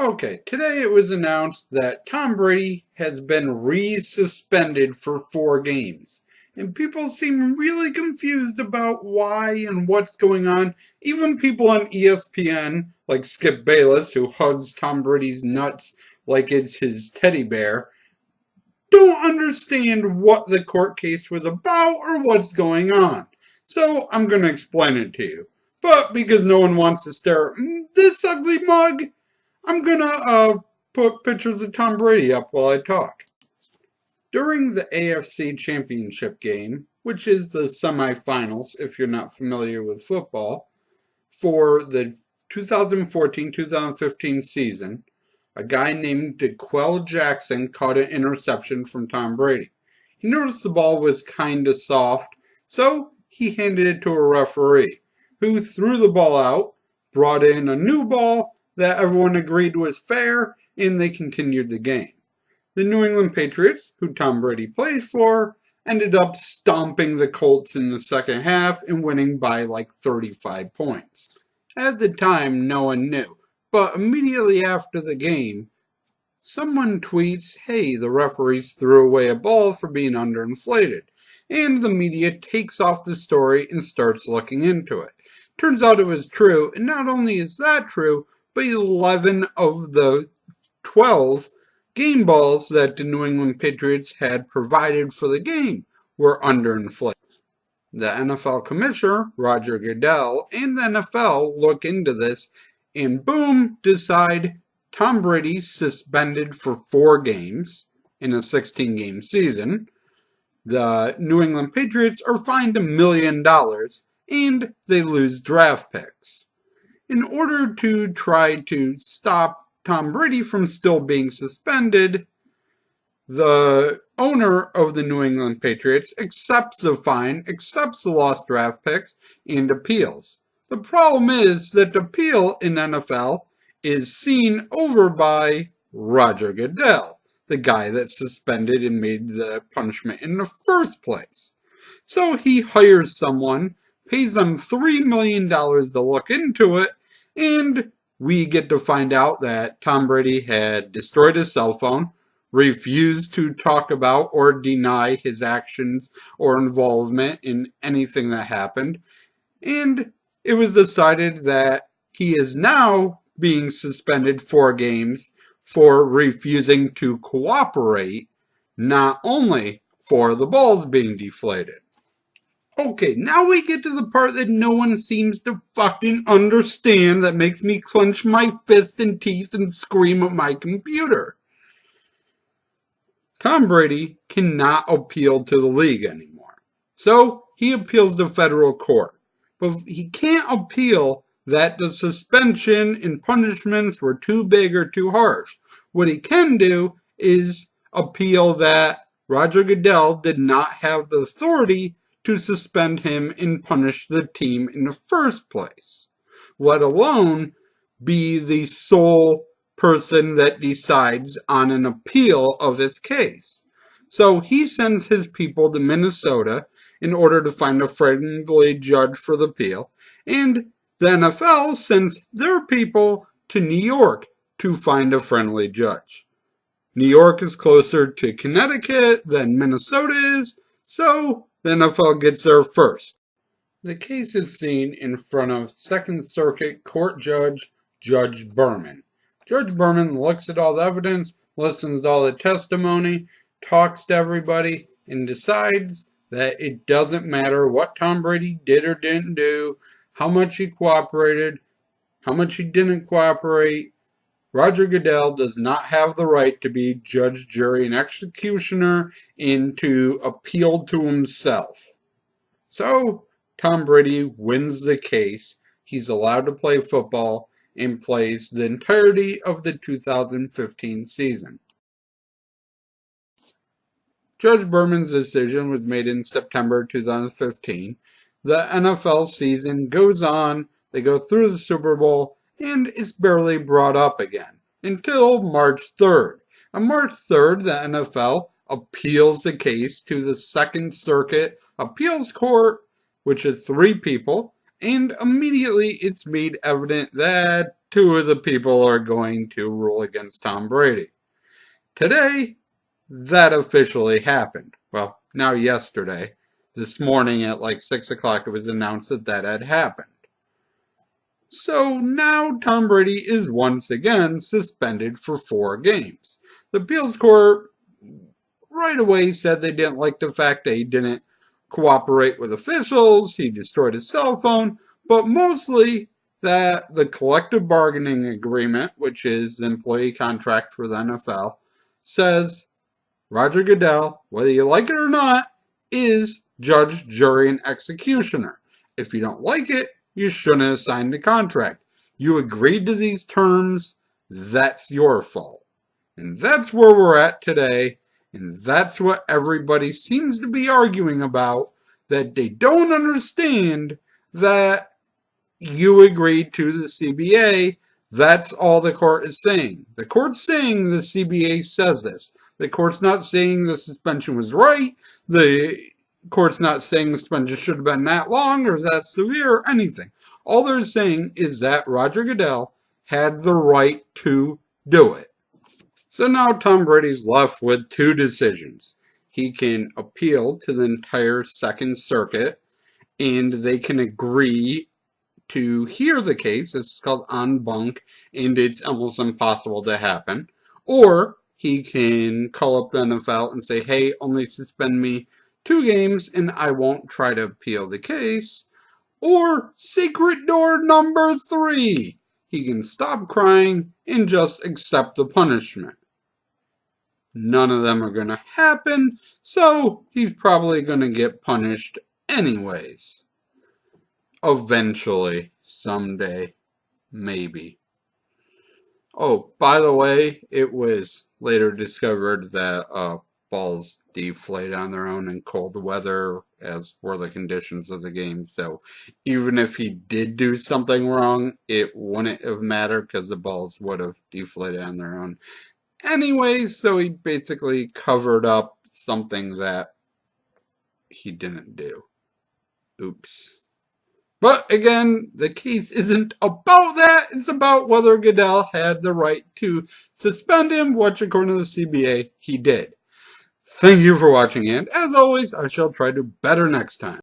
Okay, today it was announced that Tom Brady has been re-suspended for 4 games. And people seem really confused about why and what's going on. Even people on ESPN, like Skip Bayless, who hugs Tom Brady's nuts like it's his teddy bear, don't understand what the court case was about or what's going on. So I'm going to explain it to you. But because no one wants to stare at this ugly mug, I'm gonna put pictures of Tom Brady up while I talk. During the AFC Championship game, which is the semifinals if you're not familiar with football, for the 2014-2015 season, a guy named DeQuell Jackson caught an interception from Tom Brady. He noticed the ball was kinda soft, so he handed it to a referee, who threw the ball out, brought in a new ball that everyone agreed was fair, and they continued the game. The New England Patriots, who Tom Brady played for, ended up stomping the Colts in the second half and winning by like 35 points. At the time, no one knew, but immediately after the game, someone tweets, "Hey, the referees threw away a ball for being underinflated," and the media takes off the story and starts looking into it. Turns out it was true, and not only is that true, but 11 of the 12 game balls that the New England Patriots had provided for the game were underinflated. The NFL commissioner, Roger Goodell, and the NFL look into this and boom, decide Tom Brady suspended for 4 games in a 16-game season. The New England Patriots are fined $1 million and they lose draft picks. In order to try to stop Tom Brady from still being suspended, the owner of the New England Patriots accepts the fine, accepts the lost draft picks, and appeals. The problem is that the appeal in NFL is seen over by Roger Goodell, the guy that suspended and made the punishment in the first place. So he hires someone, pays them $3 million to look into it, and we get to find out that Tom Brady had destroyed his cell phone, refused to talk about or deny his actions or involvement in anything that happened, and it was decided that he is now being suspended 4 games for refusing to cooperate, not only for the balls being deflated. Okay, now we get to the part that no one seems to fucking understand that makes me clench my fist and teeth and scream at my computer. Tom Brady cannot appeal to the league anymore. So he appeals to federal court. But he can't appeal that the suspension and punishments were too big or too harsh. What he can do is appeal that Roger Goodell did not have the authority to suspend him and punish the team in the first place, let alone be the sole person that decides on an appeal of this case. So he sends his people to Minnesota in order to find a friendly judge for the appeal, and the NFL sends their people to New York to find a friendly judge. New York is closer to Connecticut than Minnesota is, so the NFL gets there first. The case is seen in front of Second Circuit Court Judge Berman. Judge Berman looks at all the evidence, listens to all the testimony, talks to everybody, and decides that it doesn't matter what Tom Brady did or didn't do, how much he cooperated, how much he didn't cooperate. Roger Goodell does not have the right to be judge, jury, and executioner and to appeal to himself. So Tom Brady wins the case. He's allowed to play football and plays the entirety of the 2015 season. Judge Berman's decision was made in September 2015. The NFL season goes on, they go through the Super Bowl, and it's barely brought up again until March 3rd. On March 3rd, the NFL appeals the case to the Second Circuit Appeals Court, which is 3 people, and immediately it's made evident that two of the people are going to rule against Tom Brady. Today, that officially happened. Well, now yesterday. This morning at like 6 o'clock it was announced that that had happened. So now Tom Brady is once again suspended for 4 games. The appeals court right away said they didn't like the fact that he didn't cooperate with officials, he destroyed his cell phone, but mostly that the collective bargaining agreement, which is the employee contract for the NFL, says Roger Goodell, whether you like it or not, is judge, jury, and executioner. If you don't like it, you shouldn't have signed the contract. You agreed to these terms, that's your fault. And that's where we're at today, and that's what everybody seems to be arguing about, that they don't understand that you agreed to the CBA. That's all the court is saying. The court's saying the CBA says this. The court's not saying the suspension was right. The court's not saying the suspension should have been that long or that severe or anything. All they're saying is that Roger Goodell had the right to do it. So now Tom Brady's left with 2 decisions. He can appeal to the entire Second Circuit, and they can agree to hear the case. This is called en banc, and it's almost impossible to happen. Or he can call up the NFL and say, hey, only suspend me 2 games and I won't try to appeal the case. Or secret door number 3. He can stop crying and just accept the punishment. None of them are going to happen, so he's probably going to get punished anyways. Eventually, someday, maybe. Oh, by the way, it was later discovered that balls deflate on their own in cold weather, as were the conditions of the game. So even if he did do something wrong, it wouldn't have mattered because the balls would have deflated on their own. Anyways, so he basically covered up something that he didn't do. Oops. But again, the case isn't about that. It's about whether Goodell had the right to suspend him, which according to the CBA, he did. Thank you for watching, and as always, I shall try to do better next time.